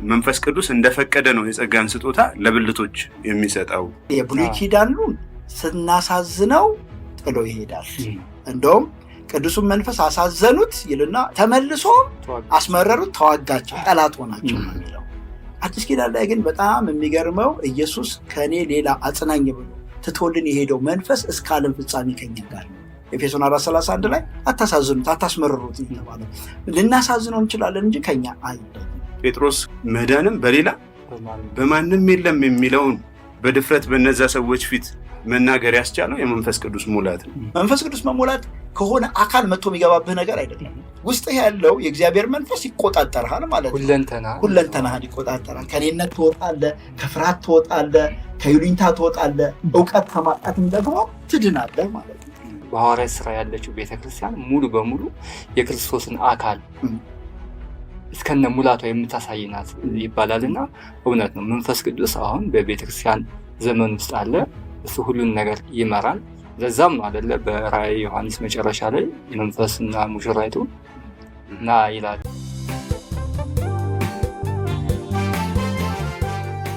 መንፈስ ቅዱስ እንደፈቀደ ነው የጸጋን ስጦታ ለብልቶች የሚሰጠው። የብሉይ ኪዳኑን ስናሳዝነው ጥሎ ይሄዳል። እንደውም ቅዱሱን መንፈስ አሳዘኑት ይልና ተመልሶ አስመረሩት፣ ተዋጋቸው፣ ጠላት ሆናቸው ነው የሚለው። አዲስ ኪዳን ላይ ግን በጣም የሚገርመው ኢየሱስ ከኔ ሌላ አጽናኝ ብሎ ትቶልን የሄደው መንፈስ እስከ ዓለም ፍጻሜ ከኛ ጋር ነው። ኤፌሶን 4:31 ላይ አታሳዝኑት፣ አታስመረሩት ይባላል። ልናሳዝነው እንችላለን እንጂ ከኛ አይደለም። ጴጥሮስ መዳንም በሌላ በማንም የለም የሚለውን በድፍረት በነዛ ሰዎች ፊት መናገር ያስቻለው የመንፈስ ቅዱስ ሙላት ነው። መንፈስ ቅዱስ መሙላት ከሆነ አካል መጥቶ የሚገባብህ ነገር አይደለም። ውስጥ ያለው የእግዚአብሔር መንፈስ ይቆጣጠርሃል ማለት ነው። ሁለንተናህን ይቆጣጠራል። ከኔነት ትወጣለህ፣ ከፍርሃት ትወጣለህ፣ ከይሉኝታ ትወጣለህ፣ እውቀት ከማጣትም ደግሞ ትድናለህ ማለት ነው። በሐዋርያት ሥራ ያለችው ቤተክርስቲያን ሙሉ በሙሉ የክርስቶስን አካል እስከነ ሙላቷ የምታሳይ ናት ይባላልና እውነት ነው። መንፈስ ቅዱስ አሁን በቤተክርስቲያን ዘመን ውስጥ አለ። እሱ ሁሉን ነገር ይመራል። ለዛም ነው አይደለ በራእይ ዮሐንስ መጨረሻ ላይ መንፈስና ሙሽራይቱ ና ይላል።